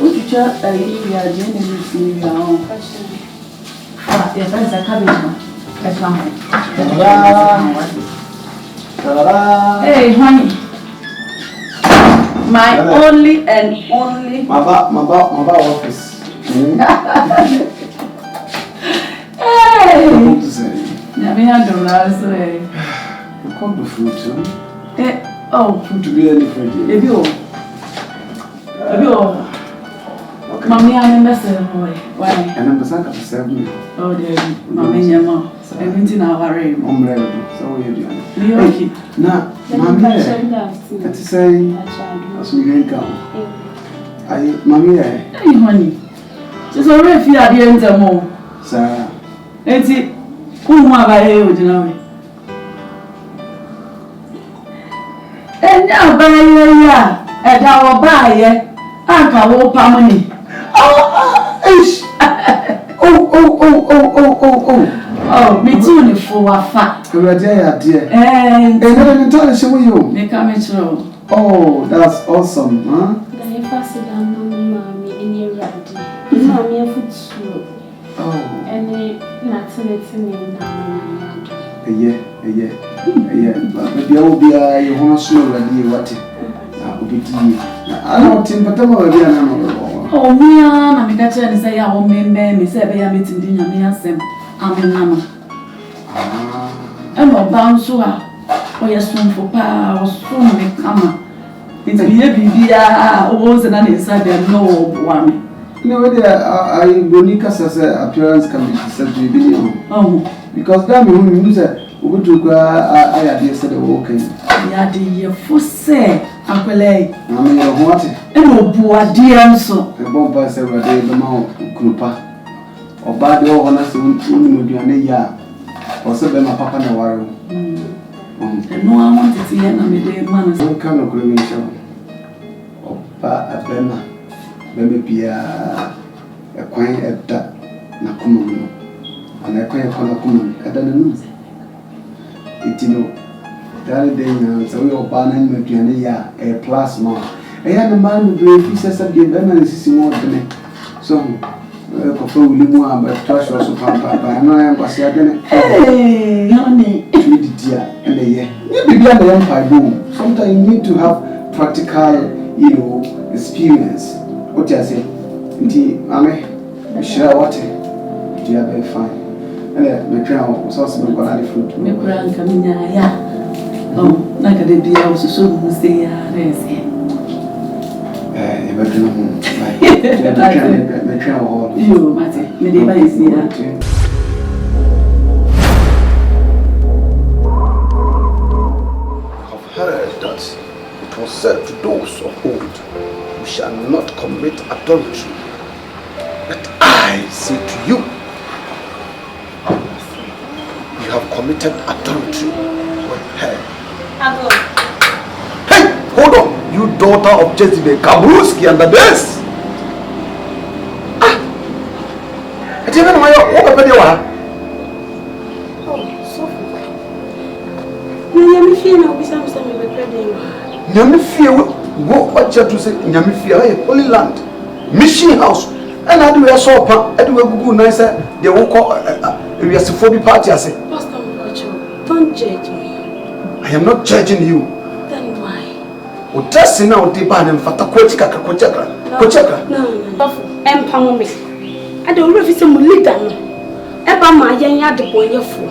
Would you just a year, Jenny, your own question? Yes, that's a cabbage. That's hey, honey. My only and only. My office. Hey. What to say? I mean, I don't know. You call the fruit, oh, fruit to be any fruit. If you. Mommy, I remember saying, why? And I'm the second. Oh, dear, Mammy, your mom. So I went in our room. So we do. You now, Mammy, that's to say, as we didn't come. Mammy, hey, honey. Just already feel at the end of the month. Sir, ain't it? Who am I here with you now? And now, by ya, and our buyer, I can walk money. Oh, me too, for a fact. Dear. And then tell us who you. They come through. Oh, that's awesome, huh? Then if I sit down, mommy, in your ready. Mommy, a foot slow. Oh. And nothing now. Yeah. But maybe I will be a honor slow ready. What? I will be I don't think, but I'm already an animal. Oh, me, I'm a catcher and say, I will remember me, say, I am meeting dinner, me and Sam. I'm in Nama. I'm not bound so. Oh, yes, soon for power, soon may come. It's a baby, was an inside there, no one. No, I Bonica says appearance can be said to be. Oh, because that means that we took I had yesterday walking. Yeah, dear, for say, Uncle A. I mean, what? And no poor dear, so. The bomb by several days, the mount, Krupa. Or bad or honest, would be a year. Or so my papa no worry. And no one wanted to hear me, dear man. Some kind of cremation. Or a bema. Maybe a quaint at that Nakumo. And a quaint Konakum at the news. It, you know, the other day, so we are banning maybe a plus more. I had a man who he says, I give them and see more than it. So, probably more, but trash also papa. I know I was saying, hey, honey, and a year. Maybe the empire boom. Sometimes you need to have practical, you know, experience. What you say? I'm sure what you are very fine. And the crown was also going to fruit. The crown coming here. Oh, like a baby, I was so who say, you, Matty, maybe is here. I've heard that it was said to those of old, you shall not commit adultery. But I say to you, you have committed adultery with her. Hey, hold on, you daughter of Jezebel, Kabruski and the best. I didn't know what happened. Oh, so you feel now, besides me, we're Nyame fear go what you to say Nyame fear Holy Land mission house and I do a soap I do a good nice they will call we are phobic party I say Pastor don't judge me. I am not judging you. Then why? O dressing now the ban and fata kochika no empamo me I don't know if it's a leader eba ma yen ya de boyefo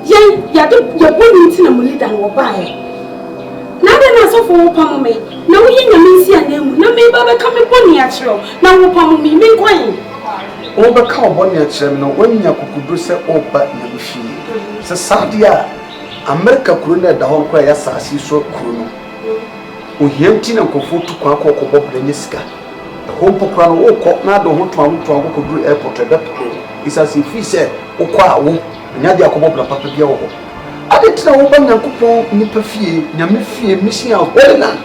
yen ya de your boni tin na leader no buy. Now then, so for Pammy, now we in the Misia name, no me baba come upon your show. Now, Pammy, me going over Cowboy Chairman, when you could say, oh, but Yamushi. Sadia, America Cruna, the whole cry as I see so cruel. We hear Tina Kofu to Quaco Bob Leniska. The whole Pocran, oh, cock, not the whole town to could do airport at that. It's as if he said, oh, qua, and Yadia Cobobla Papa. I didn't know when you could Nipafie, Yamifie, missing out Holy Land.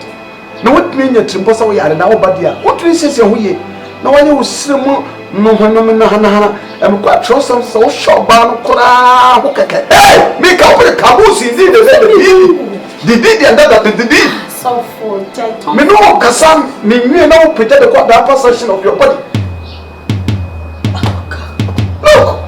No, what mean your Trimposa we are now, but yeah, what we say, we no one will see more, no Hana, and quite trust some so short barn, hey, Miko, Did and that did. So for Jet. Me no Kasam, me no pretend to the upper section of your body. Look.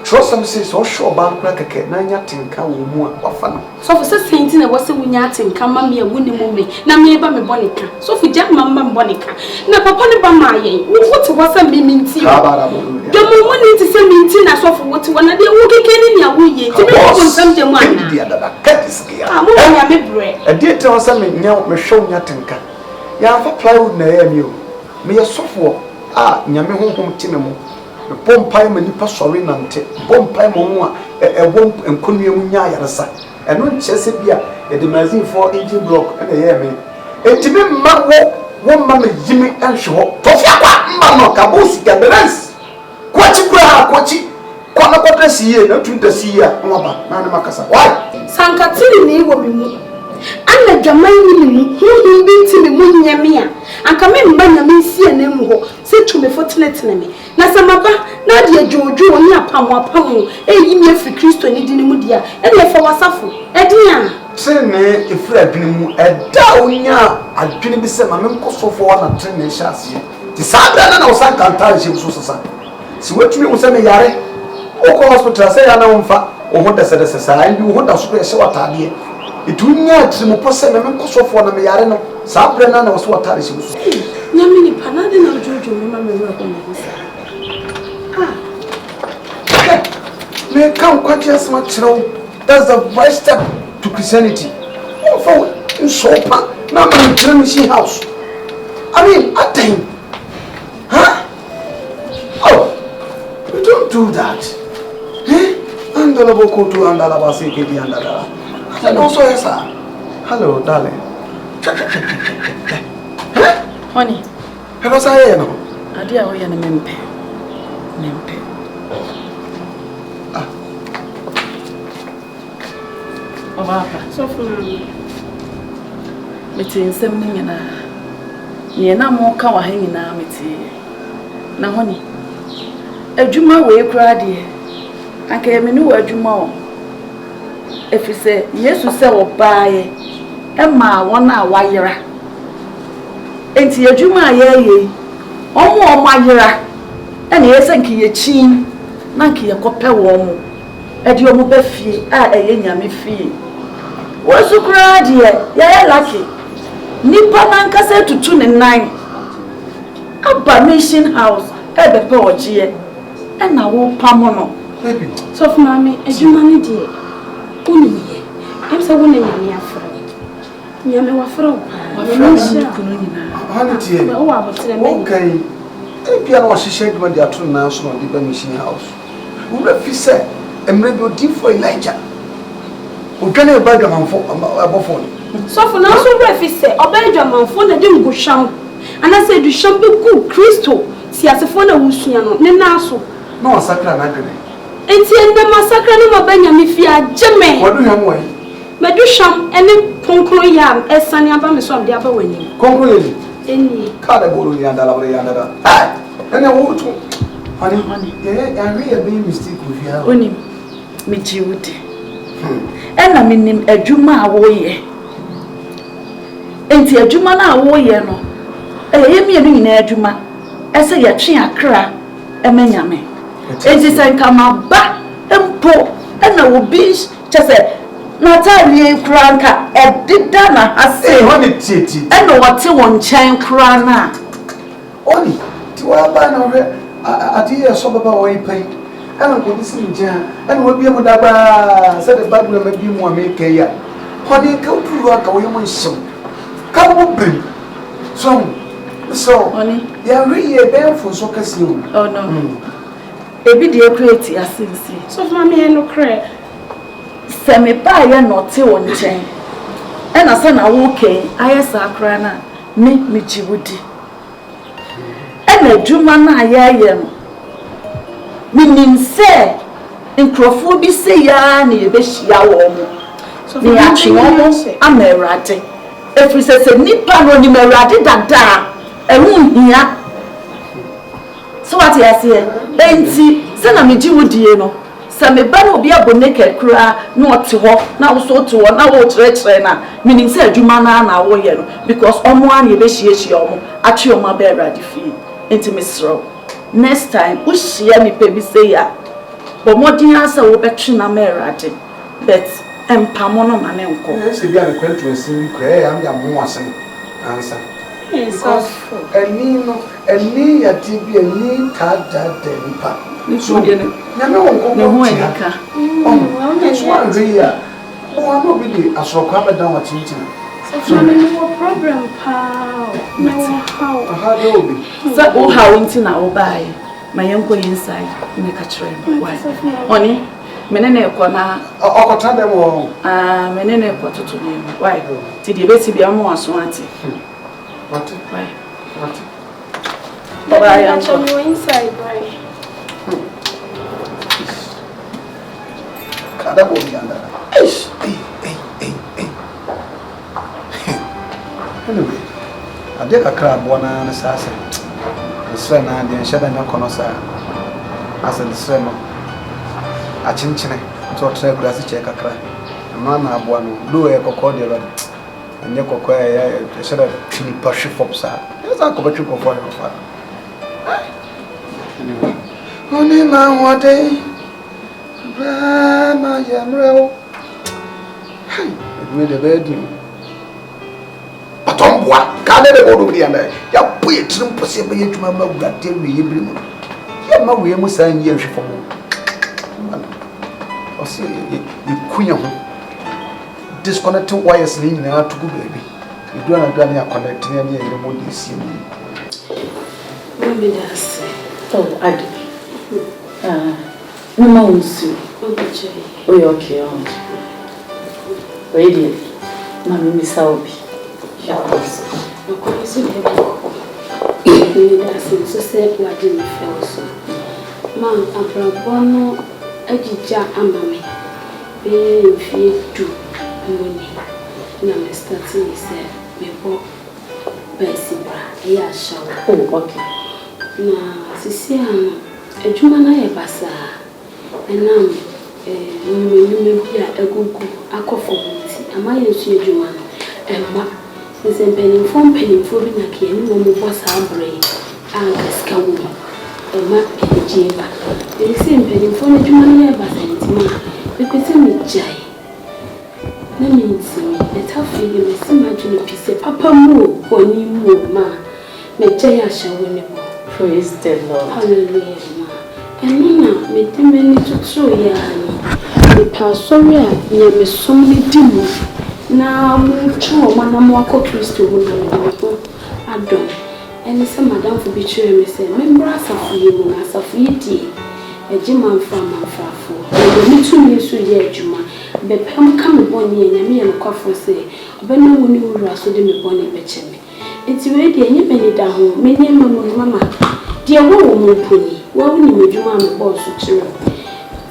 Trust them says so sure about crack a nanya tinka more often. So for saying I was a winyatin, come me a winning moment. Now me by me bonica. So for Jack Mamma Bonica. Now Papa Bamaye, what was a meaning to you? The moment to send me tina so for what one of the working in your way. To be something one. I'm a bread. A dear tell something now, me show yatinka. Ya for plywood na you. Me a software. Nyame home tinamo. The bomb pie many passory nante, bomb pie moa, a womp and cunium yayasa, and no Chesapeake, a demazine 4-inch block, and a year me. And to me, one mamma Jimmy and Shaw, Mamma Cabosi and the rest. Quachi, Quanacotta sea, no to the sea, Nana Macasa. Why? Sancatini will be me. And the Jamaican who been to me, Munyamia, and come in by me, see a name who said to me fortunate me. Nasamaba, Nadia Jojo, and Yapamo, a free Christo, and Dimudia, and therefore was suffer. Edia, say me if I been a downya, I didn't be sent my uncle so for one and 10 chassis. The Sabran and Osan can't tell you so. So what you will say me yare? O hospital say I know or what I said as a sign, you want to spread so what idea. It will not to possess a member so for the Mayareno, Sabrina was what I was. Yamini Panadin or Jojo, remember. May come quite as much now. That's the right step to Christianity. Oh, for in Sopa, now I'm in the machine house. I mean, I think, huh? Oh, you don't do that. Eh? And the Loboco to Andalabasi, and and also, yes, sir. Hello, darling. Honey, hello, sir. I dear, we are a mempe. So for meeting something in a near no more cow hanging now, meeting. Now, honey, a Juma way cried, I came in a Juma. If you say yes, you say or buy Emma 1 hour wire. Ain't your Juma ye? Oh, more wire. And yes, and key a chin, Nanky a copper warm. At your mobile fee, a yammy fee. What's you cried here? Yeah, lucky. Nippa Nanka said to 2 and 9. Abba mission house, at the power cheer, and I won't pamono. So, for mammy, as you money dear. I'm so winning me after. Yammy were from okay. Piano was shared when they are two national mission house. Who refuse said, and maybe you did for Elijah. Who can you buy them above phone? So for now, so refuse say, obey your man phone, I didn't go sham. And I said, you shall be good, Christo. See, as a phone, I will see no Naso. No, Sacra Nagre. And see, the massacre of Benjamin Fia, Jemmy. What do you want? Medusham, any concro yam, as Sunny Abamis of the upper winning. Concrete. Any category and another. And I want to. Honey, yeah, I really made a mistake with you. Only me, Judy. And I mean him a Juma away. And a Juma away, no. A yemi in a Juma. I say a chin cra, a menyame. It is a come back and po, and I will be just a Natalie Cranka, a did dana, I say, honey, titty, and what you want, chain crana. Only to our banner, I dear sober way paint, and I'm going to see Jan, and will be able to said the Bible may be more make a year. Honey, go to work away my son. Come open. So, honey, you're really a bear for soccer soon. Oh, no. A video create a since. So, mammy, and no crack. Semi buy not till on chain. And as an okay, I saw crana, me, Michi. And a Jumana, meaning say, in Crawford, say, Yanni, Beshia woman. So, the action almost I'm a ratty. If we say, Nippon on the Merati, that a wound here. So, what I say, ain't see, send a Michi would you know. Sa me ba no bi aboneke kura na ote ho na wo so to ho na wo kire na meaning say adwuma na wo ye no because omo an ye be hie omo atwe omo ba Awurade fi enti mesro next time wo hia ni pe bi say ya bo modin asa wo betwe na ma Awurade but empamo no ma ne nko se bia ne kwantu asin kra ya mo asem answer because any ya tibi any tada dempa so de ne na won ho enika that's one real oh no be the asokwa be down watintina so no problem pa no how do be so o how ntina wo bai ma yenko inside me ka kire why oni menene ekọ na okota dem wo menene ekọ tutu ni why ti de beti bia mo aso ati what why but I am inside why kada bo yanda anyway ade kakra abo na sase sre na de sheda na kono sa asa de sre no a chinchine so try kura si che kakra na na abo no do e kokko de ba enye kokko e sheda tini pashi fopsa esa ko betri ko fo yo fa anyway oni ma wode Brahma Yamrel. Hey, it made a bed. But on what? Can't ever go to the end. You put it to possible to my mouth that tell me you bring. Your mother, we must sign years for more. Or see, you queen. Disconnecting wires leaning out to go, baby. You don't have done connecting any of the more you see me. Maybe that's oh, I do. No more soon. Oh, okay. Ready. Mammy Miss Albi. Yes. That's so said what didn't feel so. Mam, Abrabono, Edija Amame. Be feed to money. Now, Mr. T said, me bought Bessie, a shower. Oh, okay. Now, Cecilia, a Jumana Ebasa. And now, you may a good akofo. Am I a Juman? And what is a penny from penny for being a key, no more was our brain, and a scowl. A map and a java. The same penny for a Juman Ebasa, because I'm a jay. That means me, a tough figure, Miss Imagine a piece of Papa Moo, or new moo, ma. May Jaya shall win it. Praise the Lord. Hallelujah. And Nina made them many to show ya. The passoria near me so many demons. Now, true, Madame Wako Christo, who ADOM. And some Madame for betraying me, say, members of you, as of ye, a German from Manfrafo. And the 2 years to year, Juma. But Pam come upon ye, and me and a coffin say, but no one knew Russell de Bonnie Betchemy. It's ready, and you many down, many mamma, dear woman pony. Why when you do my boss to children?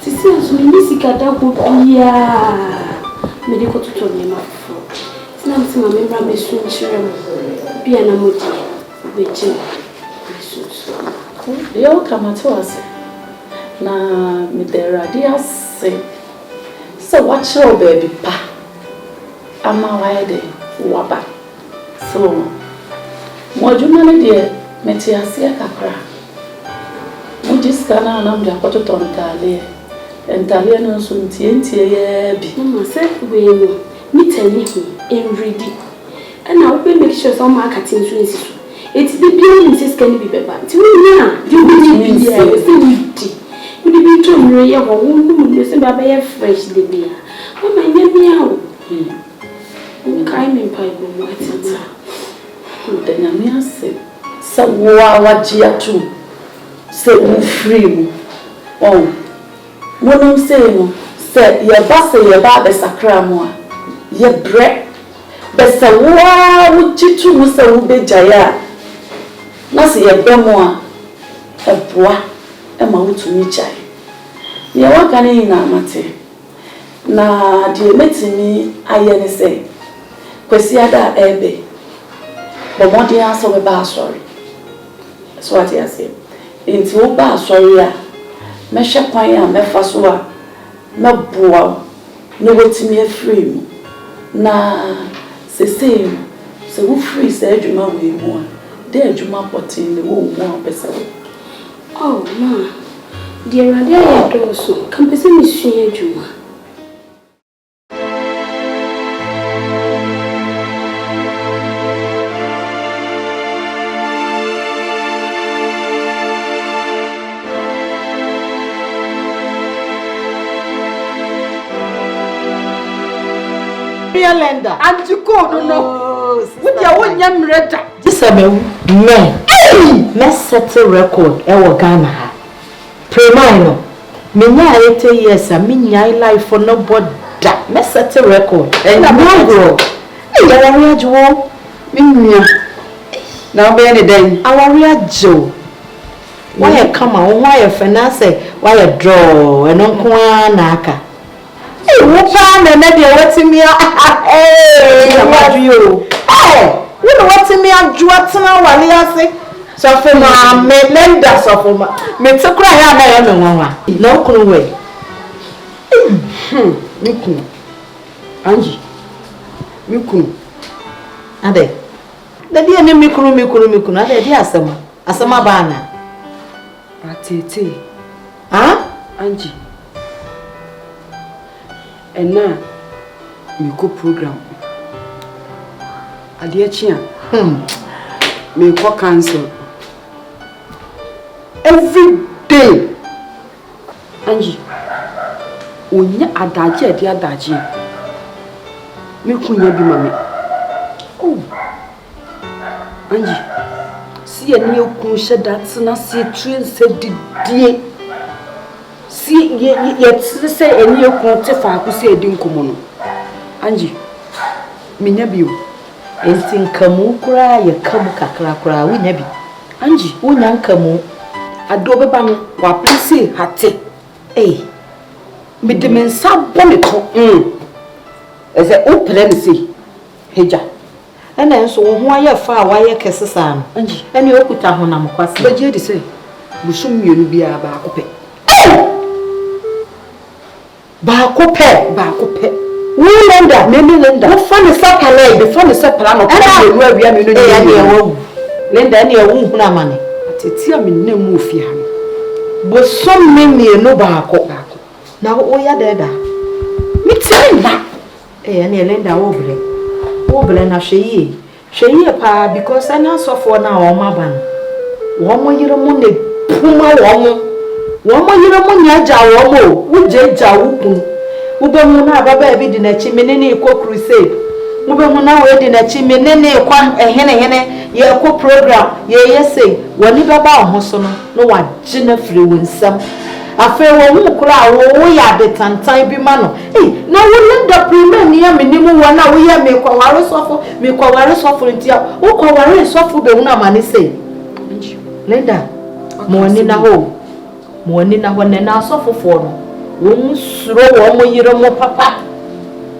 She says, we need to get up with medical to tell me. It's not some member may soon children be an amoti, which they all come at us. Now, me there are dear say, so watch your baby pa. I'm a wide wabba. So, what you manage, dear, Metiasia Capra. This can I'm the photo on Talia and Talian soon TNT. Mamma said, we will meet a little in ready. And I'll make sure some marketing twins. It's the building says can be better. To me now, you will be there. You will be too near or won't listen by a fresh baby. Mamma, let me out. Kind in pipe, what? Then I say, so what you too. Say we free. Oh, when I'm saying, say your boss, your baba sacramo, your bread. But say, wow, would you two Mr. Ube Jaya? Nasi your bemoa, a bois, a mouth to me jay. You walk an in a mate. Na, dear, met me, I say, Quesiada Ebe. But what do you answer about sorry? That's what I say. Into ba sorry a me hwe kwan a me fa so a na boa no wetimi afiri mu na sesei se wo free se adwuma we mu a de adwuma potin de wo mu a pese wo oh ma dear radio ya do so kan pese mi sua adwuma Lender. And you go no. With your own young redder. This a me. Me set a record. Ghana. Premino. Me nya 80 years. Me nya life for nobody. Me set a record. And no grow. Hey, our Joe. Me nya. Now be any day. Our Joe. Why you come on? Why you finance? Why you draw? And uncle Naka. What time and maybe what's me? Hey, what do you? Hey, you know what's me? I'm Juatana while I say, so for my lender, so for my me to cry out. I am no cool way. Miku, Angie, Miku, Ade. The dear Miku, Ade, dear Asama Bana. Ati, huh? Angie. And now, we go program. Adia chia. Me go cancel. Every day. Angie. Onya adaji adi adaji. Me kunya bi mami. Oh. Angie. See any okun sheda tsena see train se didie. See, yet say any quantify who say didn't come on. Angie, Minabio, and think Kamu cry, a Kamu Kakra, we nebi. Angie, one young Kamu, Adobe Bang, what please say, hatte. Eh, but the men sub bonnet, as an old plancy, Heja. And then so why you far, why you kiss a son, Angie, and you put a honam, but you say, we soon you'll be a back. Baako pe. We lender, me lender. What fun is that calais before the separa no plan where we are no dey. Lender any wu huna mane. Ateti am nna mu ofie ha. Bo som me no baako. Na wo ya da. Me tell na. Any lender wo bre. Wo bre na hwe yi pa because any so for na o ma ban. Wo mo yire mo ne puma wo mo. Womo yire mo nyaja womo wujeja wukun ube mu na baba ebi di na chi menene ko crusade ube mu na we di na chi menene kwa ehene ye ko program ye yese woni baba ohoso no wa gina free winsam afa wo mu kura wo ya de tantan bi ma no na wo lenda premier ni ya menimu wo na wo ya me kwa ware sofo ntia wo kwa ware sofo be hu na mane sei lenda mo ni na ho Moni na wane na asofofo no wo suro wo mo yire mo papa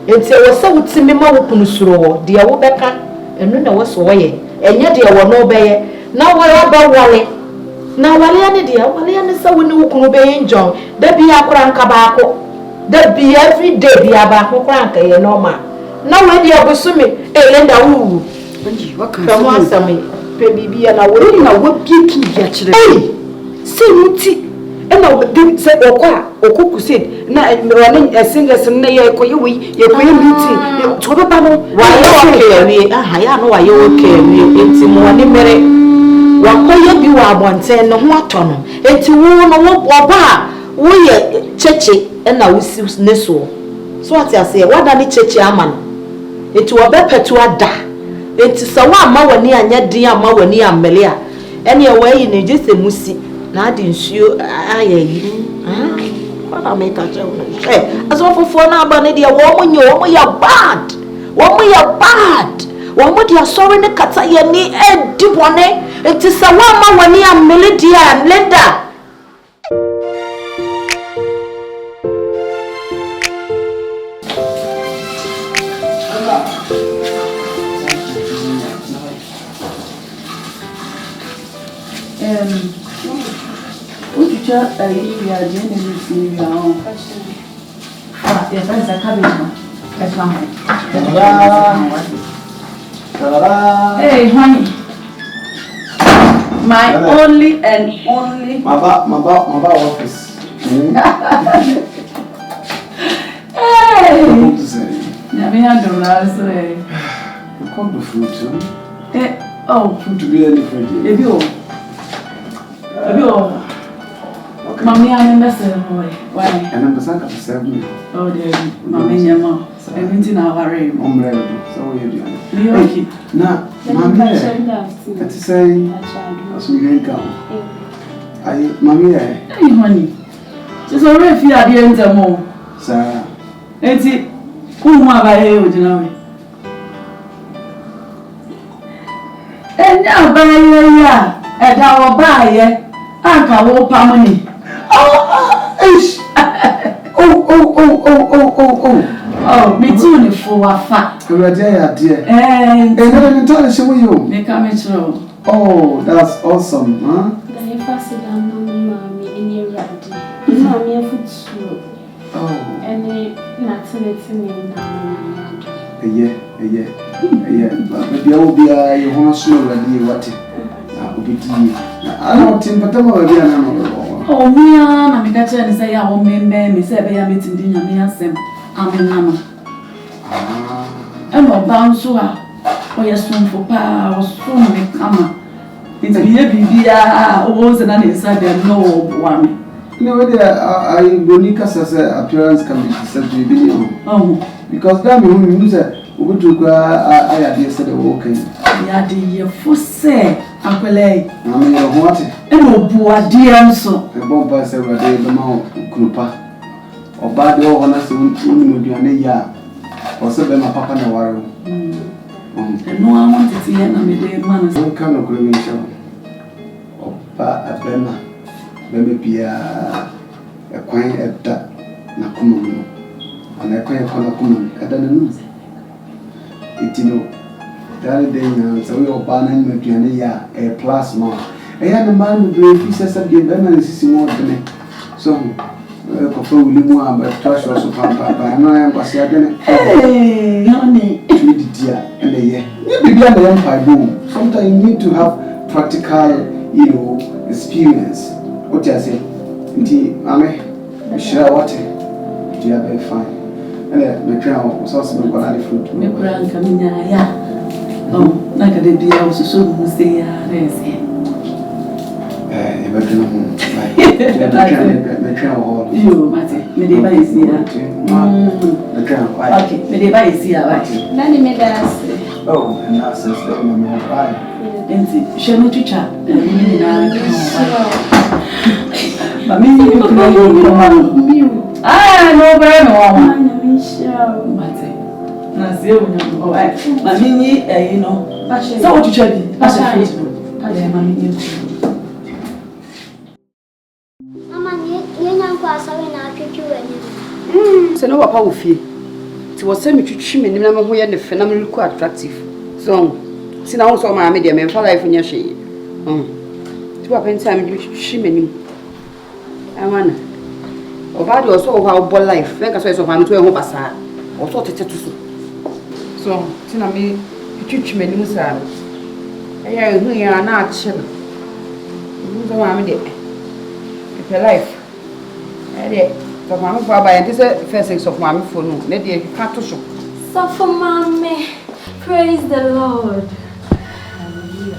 enti wo se wutimi ma wo kunu suro wo de wo beka enu na wo so wo ye enye de wo no be ye na wo ba wale na wale ya ne de wale ya ne se wo ni wo kunu be ye njon da bi akora nka baako da bi every day bi abaako kora nka ye normal na wo de abusumi elenda wu Angie waka kamo asame pe bibia na wo pieki ya kire se muti ena we say okoku said na wane singers na ye koyi meeting to baba no waye okay we ya no waye okay we enti mo wane mere wakoye bi wa abonten no ho atono enti wo no wo oba wo ye cheche ena wo si neso so ati ase wada ni cheche ama enti wo bepetu ada enti sawa ama wani anya din ama wani amele a ene ye wayi ne jese musi na adi nsuo ayayi wala make a joke asofofo na aba ne dia wo mo ya bad wo mo dia sorry ne kata ye ni edibone enti sawa ama wani amele dia lenda Uja ayi ya jene ni ya on. your friends are coming. Hey, honey. My only and only. My office. Hey. What to say? Yeah, me and the last way. You call the fruit, oh. Fruit to be any fruit. If you. Mommy, I'm a boy. Why? And I'm the second of 7. Oh, dear. Mommy, your mom. Everything I worry. I'm ready. So you're doing. You okay? Now, Mammy, that's saying, as we drink out. Mammy, hey, honey. Just already feel at the end of more. Sir, ain't it? Who am I here with you now? And now, by and our buy, Uncle will money. Oh, me too, for a fact. dear. And then tell us who you. they come through. Oh, that's awesome, huh? Then you pass it down, mommy, in your ready. Mommy, a foot slow. Oh. And nothing now. Yeah. But maybe I will be a slow ready, what? I will be tea. I don't think, but I'm already an animal. Oh, me, I'm catch and say, I will me say, I am meeting dinner, me and Sam. I'm in Nama. I'm not bound so. Oh, yes, soon for pa, or soon may come. It's a baby, was an inside there, no one. No, I unique as appearance can be said to be. Oh, because that means that we took I had yesterday walking. yeah, dear, for say, Uncle, I mean, what? And no poor dear, so. The bomb by several days, the mouth, Krupa. Or bad or honest, would be a year. Or so my papa no worry. And no one wanted to hear me, dear man. Some kind of cremation. Or a bema. Maybe a quine at that Nakumo. And I quite Konakum at the news. It the other day, so we are banning maybe a plus more. I had a man who gave pieces of the event more than it. So, probably more, but trash also papa. I know I was here. Hey, honey. And the year. Maybe the empire boom. Sometimes you need to have practical, experience. What you say? Ame, share what? You are very fine. And the crown was also the fruit. The crown coming here. Oh, like a baby, I was so who say, yes. The crown hall. You, Matty, Medeba is here. The crown, okay, Medeba is here, right? Nanny made us. Oh, and that's the name of right. And she no teacher, and we need but me, you ah, no, very no, Matty. Now, see, oh, my mini, you know, so what you tell me? That's a Facebook. My mini. So no papa wo fie ti wo se metwetwe menim na me ho ye ne fe na me look attractive so si na wo so ma me de me fa life nya hwe ti papa ntia me twetwe menim amana o ba de o so ho bo life na ka so fa me to e ho basa o so tete to so ti na me twetwe menim sa eya hu ya na a che no so ma me de pe life so mama for buy this first six of mama for no let the cat to show So for mommy, praise the Lord. Hallelujah.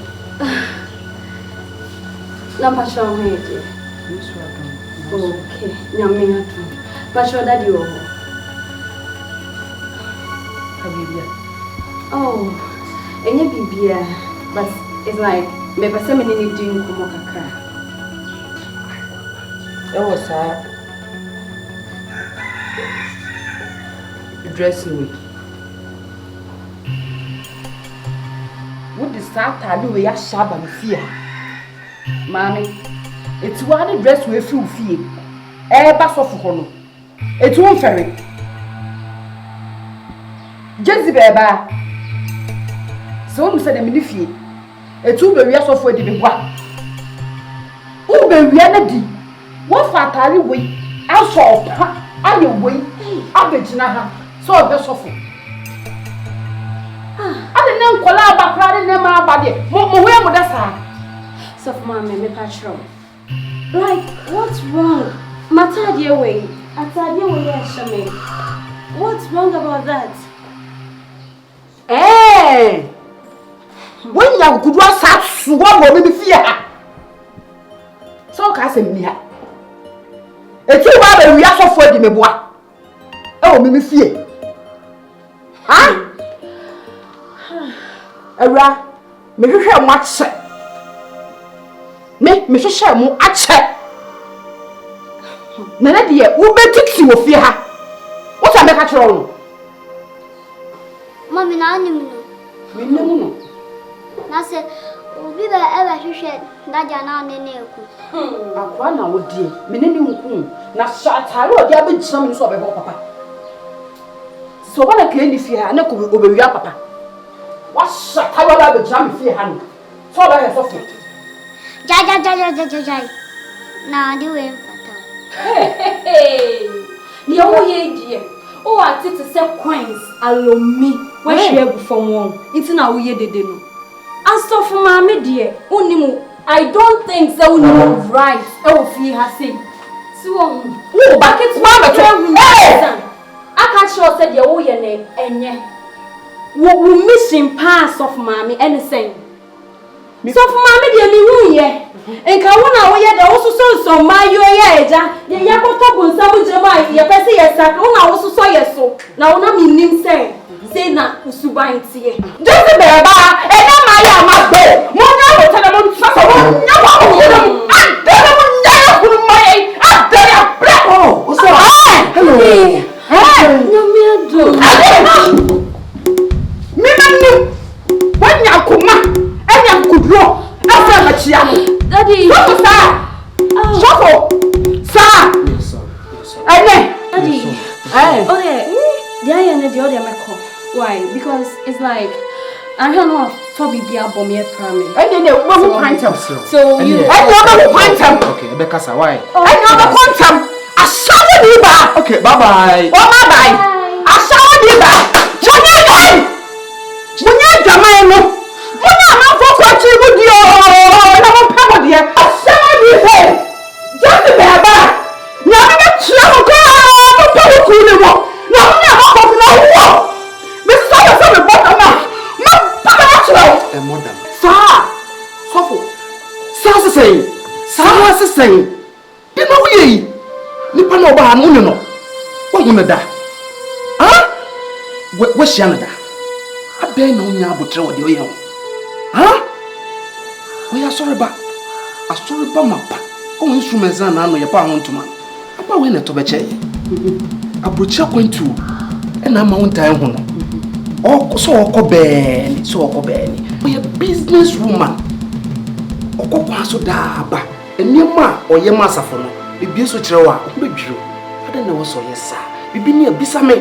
Lampasho made. Okay, nyamina tu. Pasho daddy o. Oh, enye bibia, but it's like me pese me ni di nkomo kakra. That was her dressing week. What the start to do we are sharp and fear. Mommy, it's one dress we feel fear. Pass off for no. It won't ferry. Just beba. So we said a mini fee. A 2 baby off for the big one. Oh, baby, what fatally way? I saw I away. Abejina so be sofo. Ade na nkola abakra de na ma abade. Mo hoya mo da sa. Soft mama, me patro. Like, what's wrong? Matadie way. Atadie way shame. What's wrong about that? When you could was sat swam or maybe fear. So Cassim near. A 2 hour we are for the mebois. Oh, Mimi fear. Huh? Era, maybe share much set. Make me share more at check. Nana dear, who bet you fear her? What I make a troll? Mommy, now We know. I said, we ever shed that you're now in the Akwana wodi me ne nku na shatare odi abegyina me so obebo papa so bana kle ni fie ha na ko obewia papa wa shatare odi abegyina me fie ha no so ba he so fo Jai. Na di we Hey. Ni o ye die. O ati te se coins alomi. Wa hwe agu fom won. Nti na wo ye dede no. Aso for mama die. Unimu I don't think so right. Oh, fee has seen. So, oh, bucket mama. Hey! I can't show said your name, and yet. We missing pass of mommy anything. So, for mommy, dear me, yeah. And Kawana, we had also so my your age. The Yakoto, some Jamai, your person, yes, I also saw yes, so. Now, I mean, say na usuba ntie just be ba e na ma ya ma be mo na wo tele mo fa so nya wa wo na adere mo nya ya kunu mai adere ya bre oh so hello no me do me na ni wanya kuma enya kudro afa ma chia mo daddy so sa shofo sa ene daddy okay dia na dia dia meko. Why? Because it's like I don't know for be album here primary. I didn't know what point up. So you I know the point up. Okay, Bekasa, why? I know the point up. I saw the bar. Okay, bye-bye. Oh, bye-bye. I saw the bar. Munya Jamano. Munya ma for kwachi with you. Na mo pamo dia. I saw the bar. Just the bar. Na me travel go. Mo pamo ku ni mo. Na munya ma ko na wo. Modern. Sir, saying, you know, we Nippon over no. What you da? Huh? What's Canada? I dare no nyabo travel the oil. Huh? We are sorry, but a story bumper. Oh, instruments and I know your pound to man. About when a tobache. A butcher going to, and I'm on time. Oh, so Benny. We a business woman. Oko kwaso daaba. Enema oyema safono. Bibi so kirewa, obedwiro. Ade na wo so yesa. Bibi ni abisa me.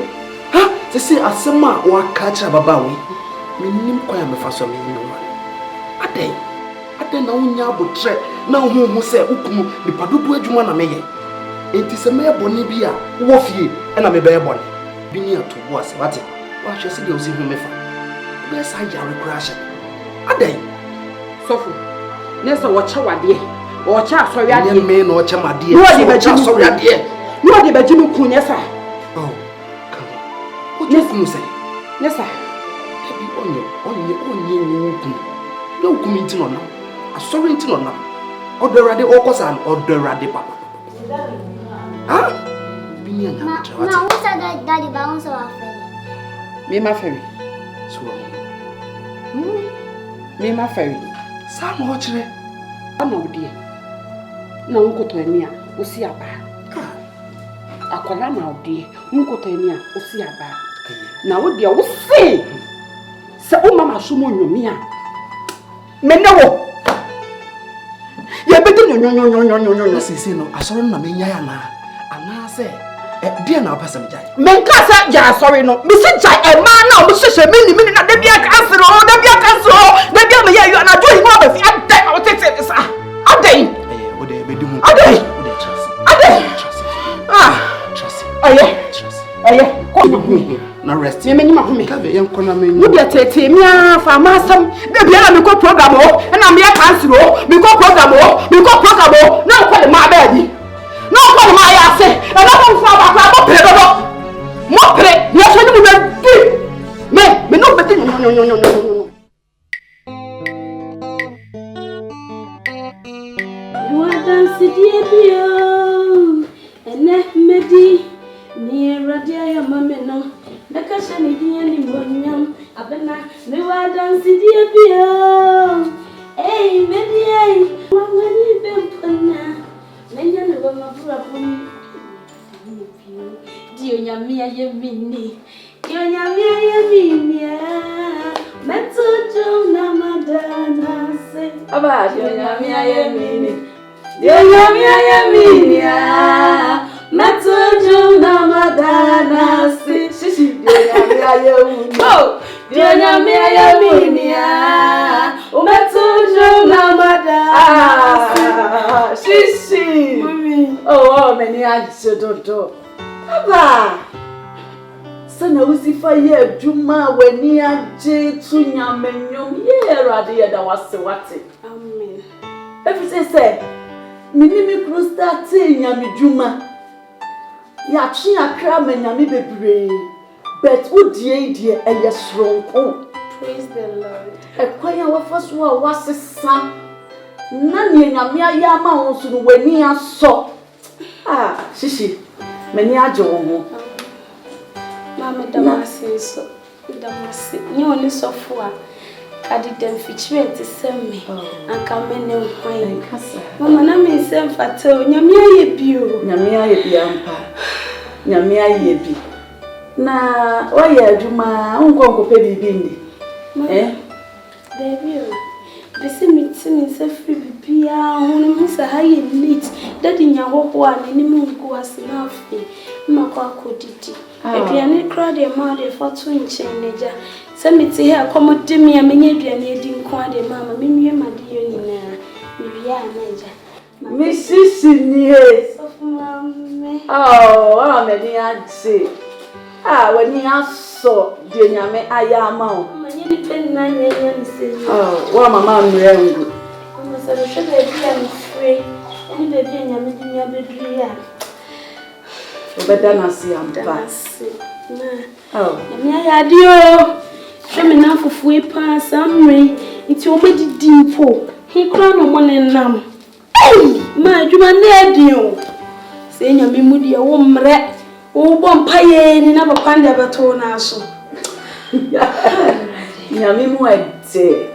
Ha? Sese asema wa ka kira baba we. Menim kwa ya mefaso me ni wa. Ade na wonya abotre na ho se ukumu nipadodo adwuma na meye. Enti se me boni bi a wo fie e na me be boni. Bi ni atobo ase wate. Wa hwe se de ozi hu mefa. Be sa yare crash. Ade. Sofu. Nessa wacha wade. Wacha asori ade. Me no wacha made. No de wacha asori ade. No de beji mu kun nessa. Oh. Come. What you feel say? Nessa. Ebi onye wukun. No wukun nti no na. Asori nti no na. Odorade okosa an odorade papa. Ah? Bi ni anya matra wate. Now, what's that daddy bounce off? Me ma ferry. So. Me ma ferry. Sa mo kire. Ana wodi. Na nkoto ani a osi aba. Akwala na wodi. Nkoto ani a osi aba. Na wodi a wo se. Se o mama so mo nyomi a. Me ne wo. Ye bedi nyonyo. Sisi no asori na me nya ya na. Ana se dia na opasa me jai. Menka sa ja sorry no. Me se jai e ma na o hwehwe mini na da bia kansel o, da bia me ya you na do hi no be fi adai o tete sa. Adai. O de bedi mu. Adai. O de trust. Adai. Trust. Ah. Trust. Aye. Trust. na rest. Me nyima ho me. Ka be yen kona me. Wo de tete me afa ma asam. Na bia na me ko program o. Na me cancel o. Me ko program o. Me ko program o. Na ko de ma ba di. Na ko de ma ya se. Na ko fa ba kwa mo pre do. Mo pre. Ye so ni mo na di. Me no be di no. Dance dear and medi near Radia Mamma. The cushion is the animal. Abena, no, I dance dear. Hey, Medi, what will you be puna? Then you know my brother. Dear Yamia Yamini, dear Yamia Yaminia, Metso Namadana say about your Yamia Yamini. Dear Yamia Yaminia, Metso Namadana say, Shishi, dear Yamia Yamini. Oh, dear Yamia Yaminia, Metso Namadana. Shishi, oh, many answers don't do. Aba sana usifa ye juma weni aje tunya menyom ye rade ye da wase wate amen efi say minimi kru start nyame juma ya twe akra manyame bebre but udie die eye sronko. Praise the Lord. Ekwanya wafaso a wasesa na ne nyame ayama won so no weni aso shishi many are Jomo. Mamma Damasi, so Damasi, you only so far. I didn't feature to send me and come in and find Cassa. Mamma, I mean, send for two. Yamia Yebu, Yamia Yampa, Yamia Yebi. Na, why are you, my uncle Pebby Bindi? Eh, baby. Bese meeting is a free bia won mu sa haye late daddy nya hoho a ne mu nko asena afi makwa kodidi aduane kra de ma de foto nchen neja se meti he akomode me amenya aduane edi nko ade mama menwie made yo nyina mewie anaja misisi nie so mama oh me di ase when you aso de nyame ayama o manye pen na nyanya nse wa mama mrengu mama se be bia me free any baby nyame di nya bedri ya obeda na se ampa na nyame ya dio hwe me na fufu pa samre nti obedidi mpo he kra no mo ne nam ma adwuma na adio se nyame mu de wo mre wo mpaye ni na papa nda beto na aso nyame mu ade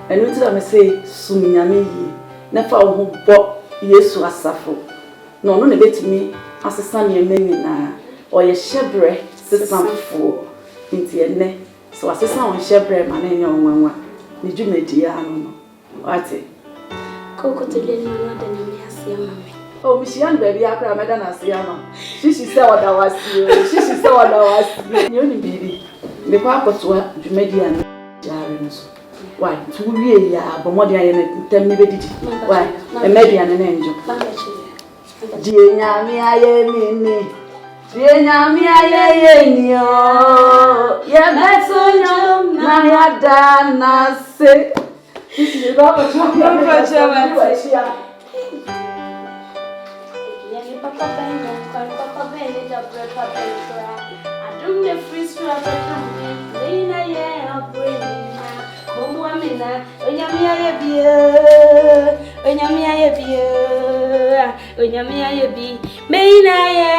enu tira me say sum nyame yi na fa wo bo Yesu asafo no no ne betimi asesa ne emeni na oye hyebre sesamfo nti ene so asesa won hyebre ma na enye onwanwa ne dwumadi ya no wate koko tele na na da ni asia mame oh mishian baby akra meda na asia ma she say oda wasi she say oda wasi ni oni bibi me kwa akoto dwumadi ya jare no so why tu wie ya bomodi aye na tem ne bedidi why e media ne enjo die nyame aye mini die nyame aye yenio ye mesonyo na ya dana se isi baba chama papa ben da papa ben adum ne free school abatum leina ye abrina bomu amina onyamia ye bie meina ye